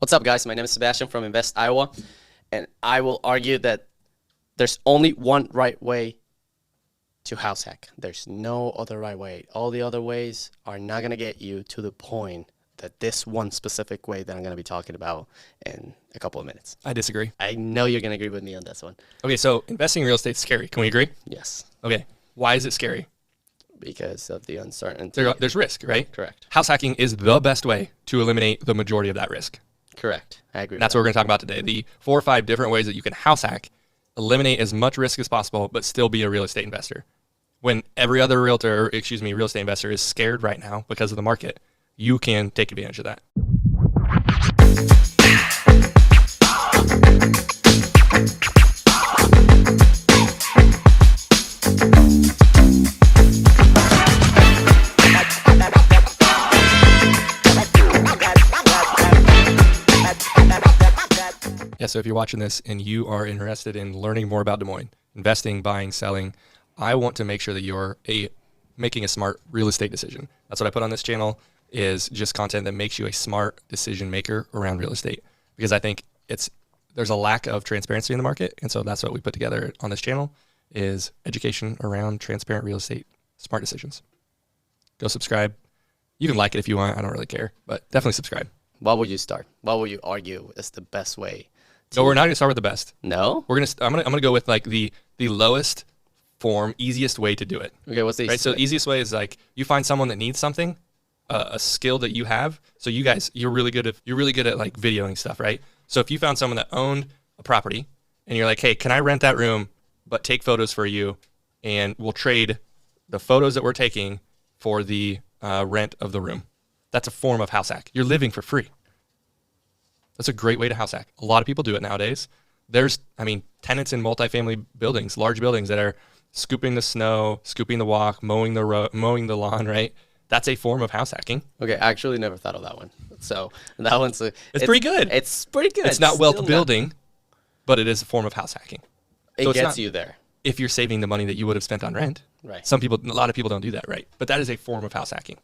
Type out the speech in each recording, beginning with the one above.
What's up, guys? My name is Sebastian from Invest Iowa, and I will argue that there's only one right way to house hack. There's no other right way. All the other ways are not going to get you to the point that this one specific way that I'm going to be talking about in a couple of minutes. I disagree. I know you're going to agree with me on this one. Okay, so investing in real estate is scary. Can we agree? Yes, Okay, why is it scary? because of the uncertainty. There's risk, right? Correct. House hacking is the best way to eliminate the majority of that risk. Correct. I agree. That's what we're going to talk about today. The 4 or 5 different ways that you can house hack, eliminate as much risk as possible, but still be a real estate investor. When every other real estate investor is scared right now because of the market, you can take advantage of that. Yeah, so if you're watching this and you are interested in learning more about Des Moines, investing, buying, selling, I want to make sure that you're making a smart real estate decision. That's what I put on this channel, is just content that makes you a smart decision maker around real estate. Because I think there's a lack of transparency in the market, and so that's what we put together on this channel, is education around transparent real estate, smart decisions. Go subscribe. You can like it if you want. I don't really care, but definitely subscribe. What would you start? What would you argue is the best way? No, we're not going to start with the best. No? I'm gonna go with like the lowest form, easiest way to do it. Okay, what's the Right. So the easiest way is like you find someone that needs something, a skill that you have. So you guys, you're really good at like videoing stuff, right? So if you found someone that owned a property and you're like, hey, can I rent that room, but take photos for you, and we'll trade the photos that we're taking for the rent of the room. That's a form of house hack. You're living for free. That's a great way to house hack. A lot of people do it nowadays. There's tenants in multifamily buildings, large buildings that are scooping the snow, scooping the walk, mowing the lawn, right? That's a form of house hacking. Okay, I actually never thought of that one. So that one's it's pretty good. It's pretty good. It's not still wealth building, but it is a form of house hacking. It So it's gets not- you there. If you're saving the money that you would have spent on rent. Right. A lot of people don't do that, right? But that is a form of house hacking.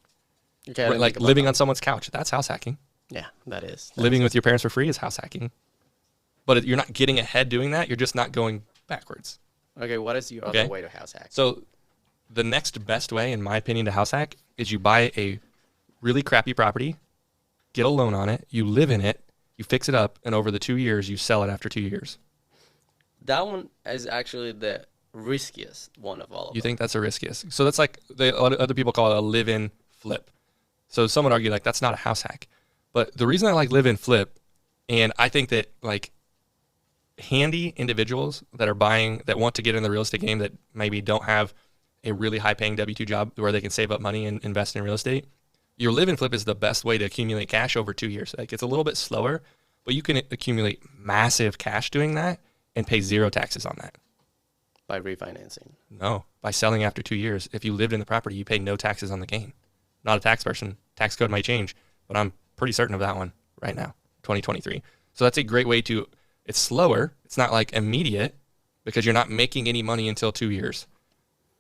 Okay, I Right, didn't like think about living that. on someone's couch, that's house hacking. Yeah, that is. Living with your parents for free is house hacking. But you're not getting ahead doing that. You're just not going backwards. Okay, what is your Okay. other way to house hack? So the next best way, in my opinion, to house hack is you buy a really crappy property, get a loan on it, you live in it, you fix it up, and over the 2 years, you sell it after 2 years. That one is actually the riskiest one of all of You them. think that's the riskiest? So that's like other people call it a live-in flip. So some would argue like that's not a house hack. But the reason I like live-in flip, and I think that like handy individuals that want to get in the real estate game that maybe don't have a really high-paying W-2 job where they can save up money and invest in real estate, your live-in flip is the best way to accumulate cash over 2 years. Like it's a little bit slower, but you can accumulate massive cash doing that and pay 0 taxes on that. By refinancing. No, by selling after 2 years. If you lived in the property, you pay no taxes on the gain. Not a tax person. Tax code might change, but I'm pretty certain of that one right now, 2023. So that's a great way to, it's slower. It's not like immediate because you're not making any money until 2 years,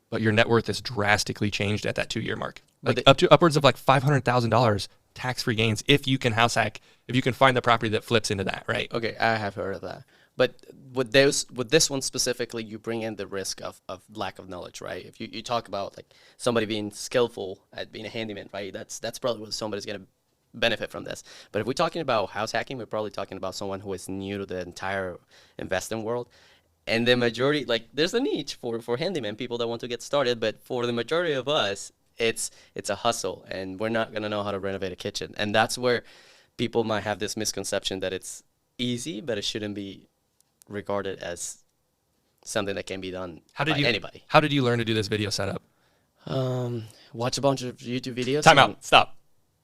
but your net worth is drastically changed at that 2 year mark. Like upwards of like $500,000 tax-free gains if you can house hack, if you can find the property that flips into that, right? Okay, I have heard of that. But with this one specifically, you bring in the risk of lack of knowledge, right? If you talk about like somebody being skillful at being a handyman, right? That's probably what somebody's going to benefit from this. But if we're talking about house hacking, we're probably talking about someone who is new to the entire investing world. And the majority, like there's a niche for handyman, people that want to get started. But for the majority of us, it's a hustle, and we're not going to know how to renovate a kitchen. And that's where people might have this misconception that it's easy, but it shouldn't be regarded as something that can be done by anybody. How did you learn to do this video setup? Watch a bunch of YouTube videos. Time out. Stop.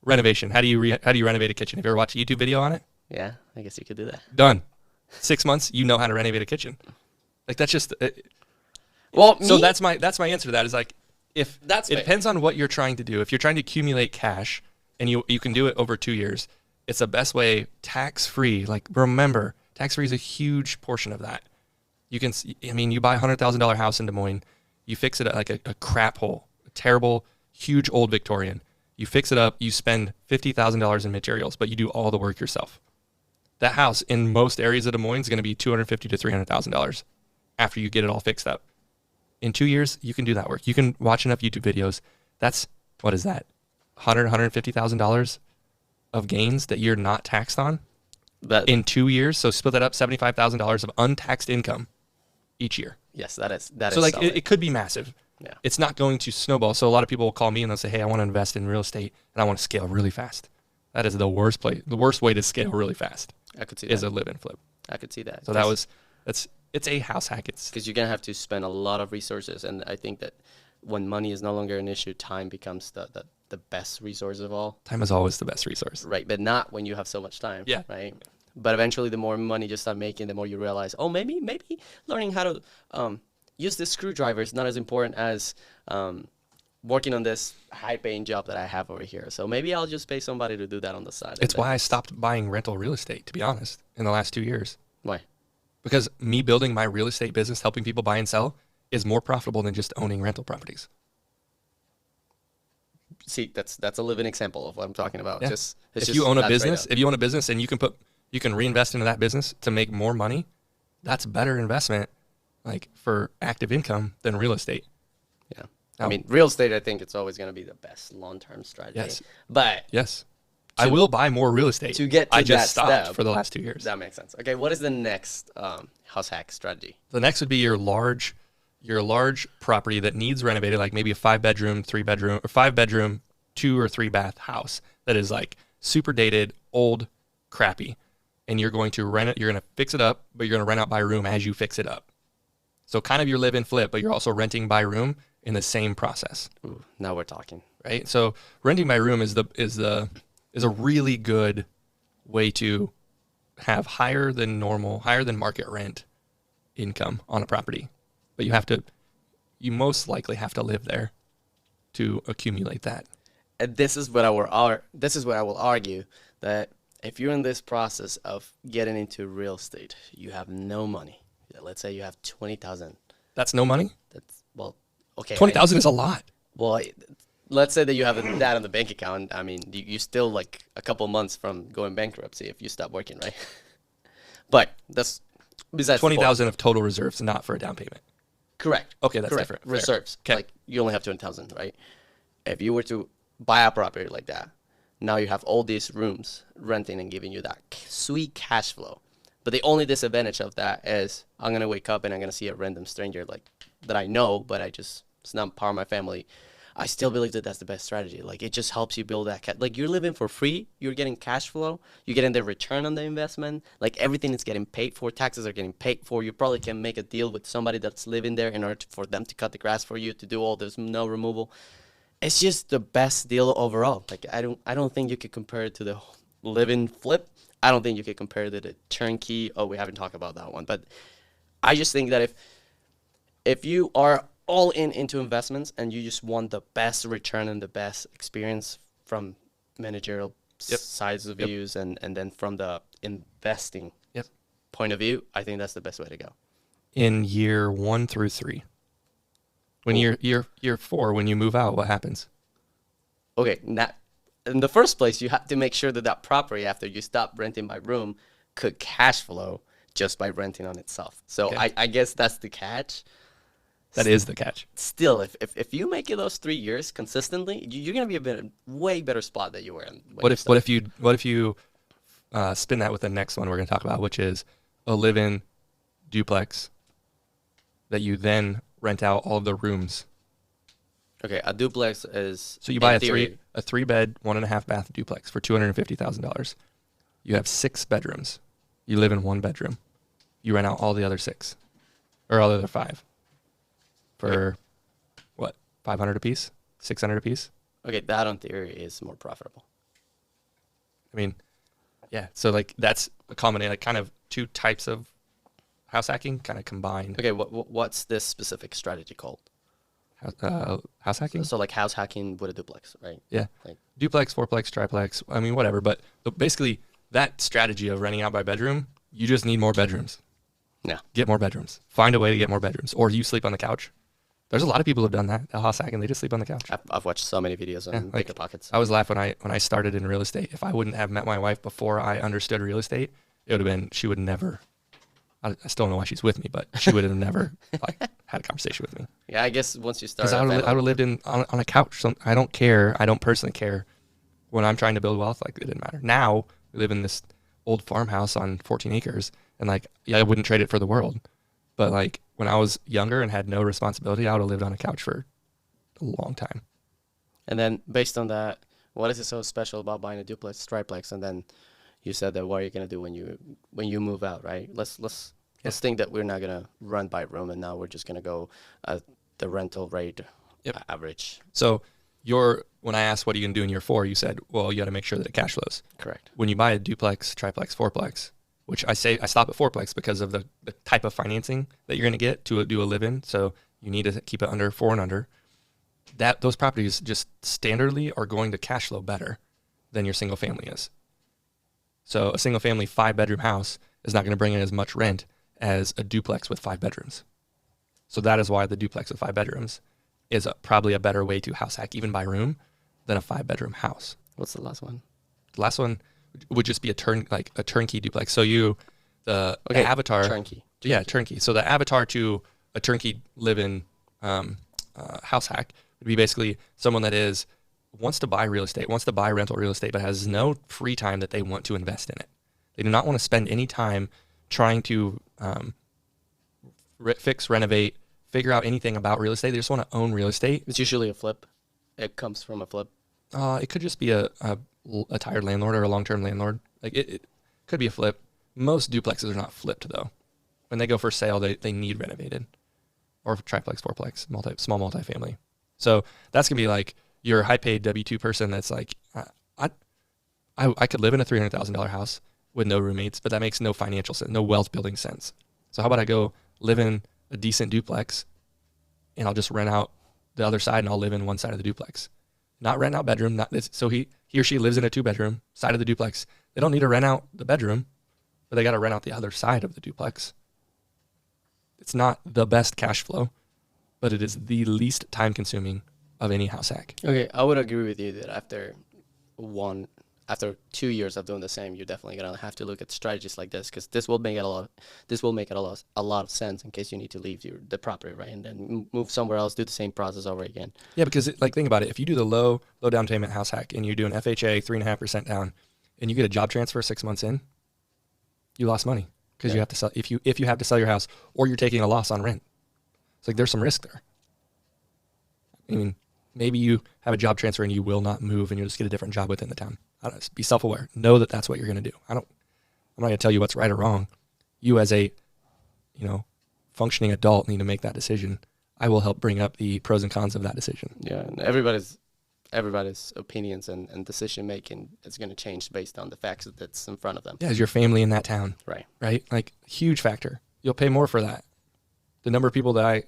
Renovation. How do you renovate a kitchen? Have you ever watched a YouTube video on it? Yeah, I guess you could do that. Done. 6 months, you know how to renovate a kitchen. Like that's just. Well, so that's my answer to that is like if That's it fair. depends on what you're trying to do. If you're trying to accumulate cash and you can do it over 2 years, it's the best way, tax free. Like remember, tax free is a huge portion of that. You can, you buy a $100,000 house in Des Moines, you fix it at like a crap hole, a terrible, huge old Victorian. You fix it up, you spend $50,000 in materials, but you do all the work yourself. That house in most areas of Des Moines is going to be $250,000 to $300,000 after you get it all fixed up. In 2 years, you can do that work. You can watch enough YouTube videos. That's, what is that? $150,000 of gains that you're not taxed on in 2 years. So split that up, $75,000 of untaxed income each year. Yes, that is So like solid. it could be massive. Yeah. It's not going to snowball. So a lot of people will call me and they'll say, hey, I want to invest in real estate and I want to scale really fast. That is the worst way to scale really fast. I could see is that. a live and flip. I could see that. So it's a house hack. Because you're gonna have to spend a lot of resources, and I think that when money is no longer an issue, time becomes the best resource of all. Time is always the best resource. Right, but not when you have so much time. Yeah. Right. But eventually, the more money you start making, the more you realize, oh, maybe learning how to use this screwdriver is not as important as working on this high-paying job that I have over here. So maybe I'll just pay somebody to do that on the side. It's why I stopped buying rental real estate, to be honest, in the last 2 years. Why? Because me building my real estate business, helping people buy and sell, is more profitable than just owning rental properties. See, that's a living example of what I'm talking about. Yeah. If you own a business and you can reinvest into that business to make more money, that's better investment, like for active income, than real estate. Yeah. I mean, real estate, I think it's always going to be the best long-term strategy. Yes. But yes, I will buy more real estate. to get to I just that stopped step, for the last 2 years. that makes sense. Okay, what is the next house hack strategy? The next would be your large property that needs renovated, like maybe a 5-bedroom, 3-bedroom, or 5-bedroom, 2 or 3 bath house that is like super dated, old, crappy, and you're going to rent it. You're going to fix it up, but you're going to rent out by room as you fix it up. So kind of your live and flip, but you're also renting by room in the same process. Ooh, now we're talking. Right? So renting by room is a really good way to have higher than market rent income on a property. But you most likely have to live there to accumulate that. And this is what I will argue, that if you're in this process of getting into real estate, you have no money. Let's say you have 20,000. That's no money? That's, well, okay. 20,000 is a lot. Well, let's say that you have that on the bank account. I mean, you still like a couple months from going bankruptcy if you stop working, right? But that's besides 20,000 of total reserves, not for a down payment. Correct. Okay, that's Correct. different. Fair. Reserves. Okay. Like you only have 20,000, right? If you were to buy a property like that, now you have all these rooms renting and giving you that sweet cash flow. But the only disadvantage of that is I'm gonna wake up and I'm gonna see a random stranger like that I know, but it's not part of my family. I still believe that that's the best strategy. Like it just helps you build that like you're living for free. You're getting cash flow. You're getting the return on the investment. Like everything is getting paid for. Taxes are getting paid for. You probably can make a deal with somebody that's living there in order for them to cut the grass for you, to do all this snow removal. It's just the best deal overall. Like I don't think you could compare it to the live-in flip. I don't think you could compare it to the turnkey. Oh, we haven't talked about that one. But I just think that if you are all into investments and you just want the best return and the best experience from managerial sides of views and then from the investing point of view, I think that's the best way to go. In year 1 through 3. When year 4, when you move out, what happens? Okay, in the first place, you have to make sure that property, after you stop renting by room, could cash flow just by renting on itself. So okay. I guess that's the catch. That is the catch. Still, if you make it those 3 years consistently, you're gonna be a way better spot than you were in. What if you spin that with the next one we're gonna talk about, which is a live-in duplex that you then rent out all of the rooms. Okay, a duplex is so you buy a 3-bed, 1.5 bath duplex for $250,000. You have 6 bedrooms. You live in 1 bedroom. You rent out all the other 6, or all the other 5, for what, $500 a piece, $600 a piece. Okay, that on theory is more profitable. I mean, yeah. So like that's a combination, like kind of 2 types of house hacking kind of combined. Okay, what's this specific strategy called? House hacking? So like house hacking with a duplex, right? Yeah. Like, duplex, fourplex, triplex. I mean, whatever. But basically, that strategy of renting out by bedroom, you just need more bedrooms. Yeah. Get more bedrooms. Find a way to get more bedrooms. Or you sleep on the couch. There's a lot of people who have done that. House hacking, they just sleep on the couch. I've watched so many videos on Bigger Pockets. I was laughing when I started in real estate. If I wouldn't have met my wife before I understood real estate, it would have been, she would never, I still don't know why she's with me, but she would have never like had a conversation with me. Yeah, I guess once you start, Because I would have lived on a couch. So I don't care. I don't personally care when I'm trying to build wealth. Like, it didn't matter. Now we live in this old farmhouse on 14 acres, and like, yeah, I wouldn't trade it for the world. But like, when I was younger and had no responsibility, I would have lived on a couch for a long time. And then based on that, what is it so special about buying a duplex, triplex? And then you said that what are you gonna do when you move out, right? Let's think that we're not gonna run by room, and now we're just gonna go the rental rate average. So when I asked what are you gonna do in year 4, you said, well, you got to make sure that it cash flows. Correct. When you buy a duplex, triplex, fourplex, which I stop at fourplex because of the type of financing that you're gonna get to do a live-in. So you need to keep it under 4 and under. Those properties just standardly are going to cash flow better than your single family is. So a single family 5-bedroom house is not going to bring in as much rent as a duplex with 5 bedrooms. So that is why the duplex with 5 bedrooms is probably a better way to house hack, even by room, than a 5-bedroom house. What's the last one? The last one would just be a turnkey duplex. So the avatar turnkey. Yeah, turnkey. So the avatar to a turnkey live-in house hack would be basically someone that wants to buy real estate, wants to buy rental real estate, but has no free time that they want to invest in it. They do not want to spend any time trying to fix, renovate, figure out anything about real estate. They just want to own real estate. It's usually a flip. It comes from a flip. It could just be a tired landlord or a long-term landlord. Like it could be a flip. Most duplexes are not flipped though. When they go for sale, they need renovated, or triplex, fourplex, small multifamily. So that's gonna be like your high-paid W-2 person that's like, I could live in a $300,000 house with no roommates, but that makes no financial sense, no wealth building sense. So how about I go live in a decent duplex, and I'll just rent out the other side, and I'll live in one side of the duplex, not rent out bedroom. So he or she lives in a 2-bedroom side of the duplex. They don't need to rent out the bedroom, but they got to rent out the other side of the duplex. It's not the best cash flow, but it is the least time consuming of any house hack. Okay, I would agree with you that after 2 years of doing the same, you're definitely gonna have to look at strategies like this, because this will make it a lot of sense in case you need to leave the property, right, and then move somewhere else, do the same process over again. Yeah, because think about it. If you do the low down payment house hack and you do an FHA 3.5% down, and you get a job transfer 6 months in, you lost money because you have to sell. If you have to sell your house, or you're taking a loss on rent, it's like there's some risk there. I mean, maybe you have a job transfer and you will not move, and you'll just get a different job within the town. Be self-aware. Know that that's what you're going to do. I'm not going to tell you what's right or wrong. You as a, functioning adult need to make that decision. I will help bring up the pros and cons of that decision. Yeah, and everybody's opinions and decision making is going to change based on the facts that's in front of them. Yeah, is your family in that town? Right. Right? Like, huge factor. You'll pay more for that. The number of people that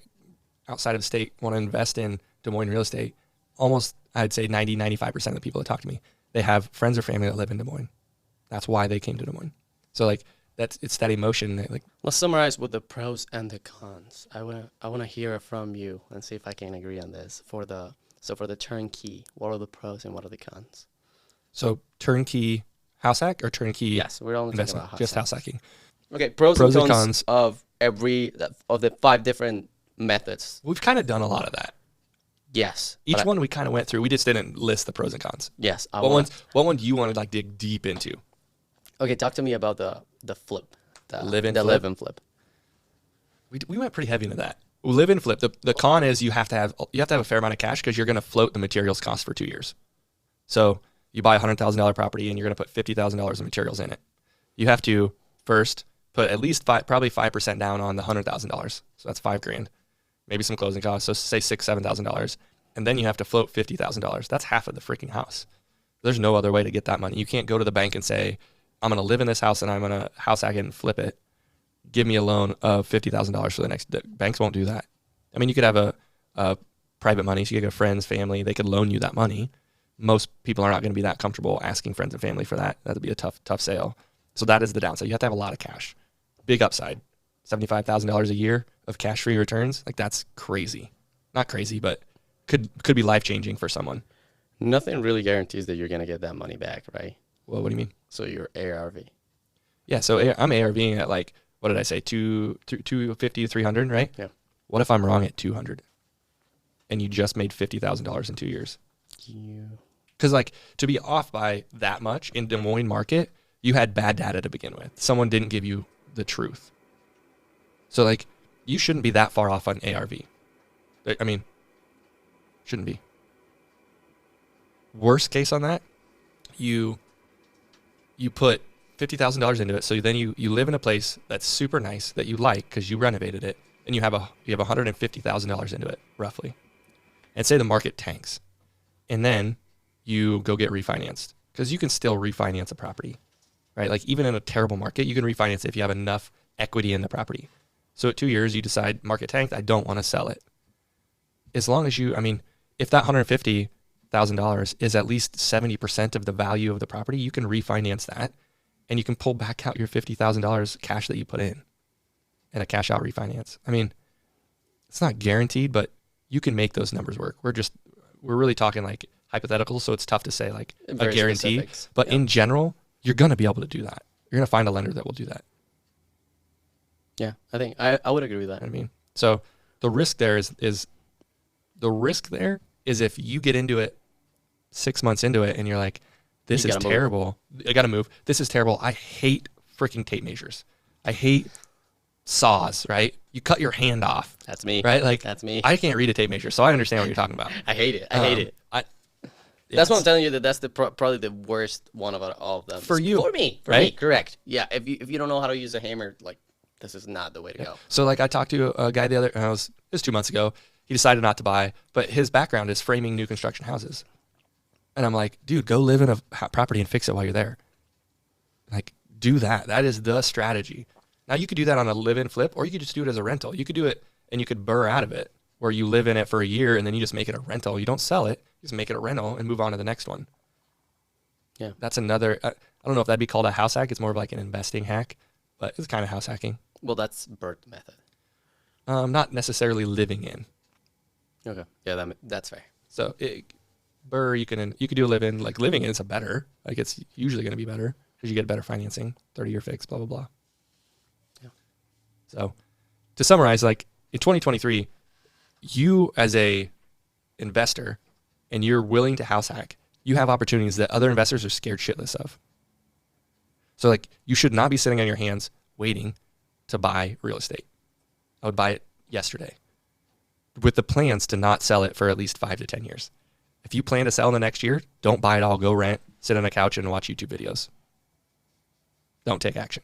outside of state want to invest in Des Moines real estate, almost, I'd say 90-95% of the people that talk to me, they have friends or family that live in Des Moines. That's why they came to Des Moines. So it's that emotion that Let's summarize with the pros and the cons. I wanna hear from you and see if I can agree on this. For the turnkey, what are the pros and what are the cons? So turnkey house hack or turnkey? Yes, we're only talking about house hacking. Okay, pros and cons of of the 5 different methods. We've kind of done a lot of that. Yes. Each one we kind of went through. We just didn't list the pros and cons. Yes. What one do you want to dig deep into? Okay, talk to me about the flip. The live-in flip. We went pretty heavy into that. Live-in flip. The con is you have to have a fair amount of cash because you're going to float the materials cost for 2 years. So you buy a $100,000 property and you're going to put $50,000 of materials in it. You have to first put at least probably 5% down on the $100,000. So that's $5,000. Maybe some closing costs. So say $6,000-$7,000, and then you have to float $50,000. That's half of the freaking house. There's no other way to get that money. You can't go to the bank and say, I'm going to live in this house and I'm going to house hack it and flip it. Give me a loan of $50,000 for the next. Banks won't do that. I mean, you could have a private money. So you could have friends, family. They could loan you that money. Most people are not going to be that comfortable asking friends and family for that. That'd be a tough sale. So that is the downside. You have to have a lot of cash. Big upside. $75,000 a year of cash-free returns. Like, that's crazy. Not crazy, but could be life-changing for someone. Nothing really guarantees that you're going to get that money back, right? Well, what do you mean? So your ARV. Yeah, so I'm ARVing at like, what did I say, 250 to 300, right? Yeah. What if I'm wrong at 200 and you just made $50,000 in 2 years? Yeah. Because like to be off by that much in Des Moines market, you had bad data to begin with. Someone didn't give you the truth. So like you shouldn't be that far off on ARV. I mean, shouldn't be. Worst case on that, you put $50,000 into it. So then you live in a place that's super nice that you like because you renovated it, and you have $150,000 into it roughly. And say the market tanks, and then you go get refinanced because you can still refinance a property, right? Like even in a terrible market, you can refinance it if you have enough equity in the property. So at 2 years, you decide market tanked, I don't want to sell it. As long as you, I mean, if that $150,000 is at least 70% of the value of the property, you can refinance that and you can pull back out your $50,000 cash that you put in a cash out refinance. I mean, it's not guaranteed, but you can make those numbers work. We're really talking like hypothetical, so it's tough to say like Very a guarantee. specifics. But Yeah. in general, you're going to be able to do that. You're going to find a lender that will do that. Yeah, I think I would agree with that. I mean, so the risk there is if you get into it 6 months into it and you're like, this You is gotta move. terrible. I got to move. This is terrible. I hate freaking tape measures. I hate saws, right? You cut your hand off, That's me. right? Like That's me. I can't read a tape measure, so I understand what you're talking about. I hate it. I hate it. That's what I'm telling you. That's probably the worst one of all of them. For you, For me. For me. right? Correct. Yeah. If you don't know how to use a hammer, like this is not the way to go. So like I talked to a guy it was 2 months ago. He decided not to buy, but his background is framing new construction houses. And I'm like, dude, go live in a property and fix it while you're there. Like, do that. That is the strategy. Now you could do that on a live-in flip, or you could just do it as a rental. You could do it and you could burr out of it, where you live in it for a year and then you just make it a rental. You don't sell it, you just make it a rental and move on to the next one. Yeah. That's another, I don't know if that'd be called a house hack. It's more of like an investing hack, but it's kind of house hacking. Well, that's Bert method. Not necessarily living in. Okay. Yeah, that's fair. So burr, you could do a live-in. Like living in, it's it's usually going to be better because you get better financing, 30-year fix, blah blah blah. Yeah. So to summarize, like in 2023, you as a investor, and you're willing to house hack, you have opportunities that other investors are scared shitless of. So like you should not be sitting on your hands waiting to buy real estate. I would buy it yesterday with the plans to not sell it for at least 5 to 10 years. If you plan to sell in the next year, don't buy it all, go rent, sit on a couch and watch YouTube videos. Don't take action.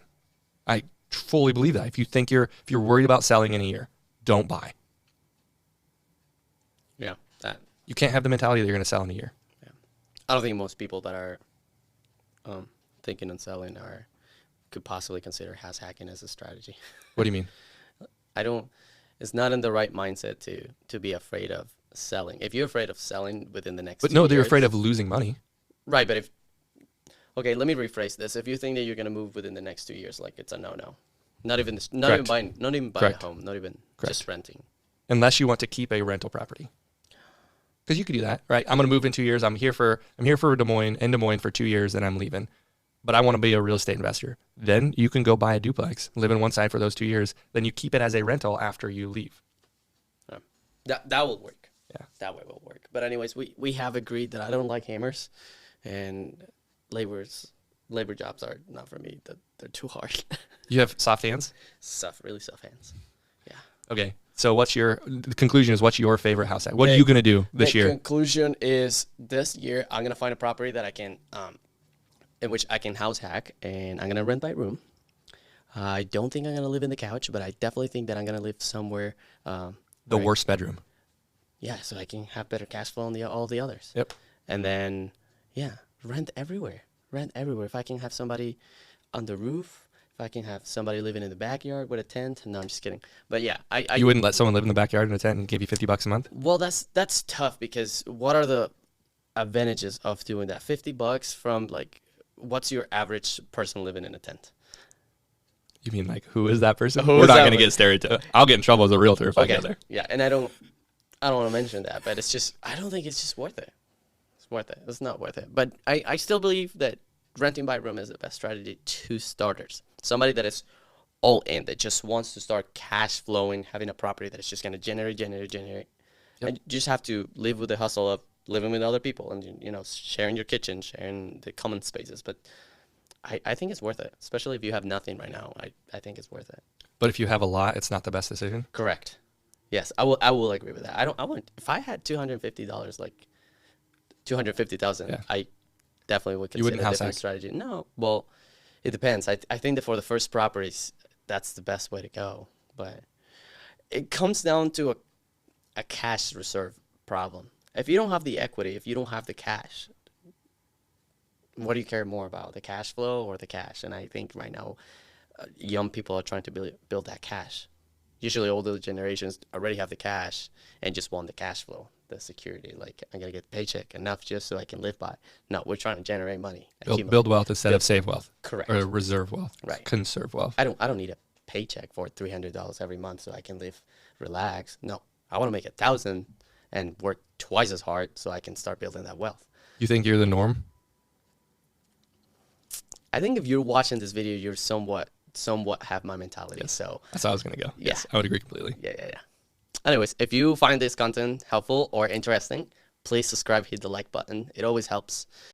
I fully believe that. If you're worried about selling in a year, don't buy. Yeah. That. You can't have the mentality that you're going to sell in a year. Yeah. I don't think most people that are thinking and selling could possibly consider house hacking as a strategy. What do you mean? It's not in the right mindset to be afraid of selling. If you're afraid of selling within the next But 2 no, they're years, afraid of losing money. Right, but okay, let me rephrase this. If you think that you're going to move within the next 2 years, like it's a no. Not even buying Correct. a home, not even Correct. just renting. Unless you want to keep a rental property. Because you could do that, right? I'm going to move in 2 years. I'm here for Des Moines for 2 years, and I'm leaving. But I want to be a real estate investor. Then you can go buy a duplex, live in one side for those 2 years. Then you keep it as a rental after you leave. That will work. Yeah. That way will work. But anyways, we have agreed that I don't like hammers, and labor jobs are not for me. They're too hard. You have soft hands? Really soft hands. Yeah. Okay. So the conclusion is, what's your favorite house hack? What are you going to do this year? The conclusion is this year I'm going to find a property that I can, in which I can house hack, and I'm going to rent by room. I don't think I'm going to live in the couch, but I definitely think that I'm going to live somewhere. The worst bedroom. Yeah, so I can have better cash flow on all the others. Yep. And then, yeah, rent everywhere. If I can have somebody on the roof, if I can have somebody living in the backyard with a tent. No, I'm just kidding. But yeah, You wouldn't let someone live in the backyard in a tent and give you $50 a month? Well, that's tough, because what are the advantages of doing that? $50 from, like, what's your average person living in a tent? You mean like, who is that person? Who We're is not that going to get stereotyped. I'll get in trouble as a realtor if I go there. Yeah, and I don't want to mention that, but I don't think it's just worth it. It's worth it. It's not worth it. But I still believe that renting by room is the best strategy to starters. Somebody that is all in, that just wants to start cash flowing, having a property that is just going to generate. Yep. And you just have to live with the hustle of living with other people and, sharing your kitchen, sharing the common spaces. But I think it's worth it, especially if you have nothing right now. I think it's worth it. But if you have a lot, it's not the best decision. Correct. Yes, I will agree with that. I want, if I had $250, like 250,000, Yeah. I definitely would You consider wouldn't a house different hack. strategy. No, well, it depends. I think that for the first properties, that's the best way to go. But it comes down to a cash reserve problem. If you don't have the equity, if you don't have the cash, what do you care more about, the cash flow or the cash? And I think right now, young people are trying to build that cash. Usually older generations already have the cash and just want the cash flow, the security. Like, I'm gonna get the paycheck enough just so I can live by. No, we're trying to generate money, Build wealth instead of save wealth. Correct. Or reserve wealth. Right. Conserve wealth. I don't need a paycheck for $300 every month so I can live, relax. No, I want to make 1,000 and work twice as hard so I can start building that wealth. You think you're the norm? I think if you're watching this video, you're somewhat have my mentality. Yes. So That's how I was going to go. Yeah. Yes, I would agree completely. yeah. Anyways, if you find this content helpful or interesting, please subscribe, hit the like button. It always helps.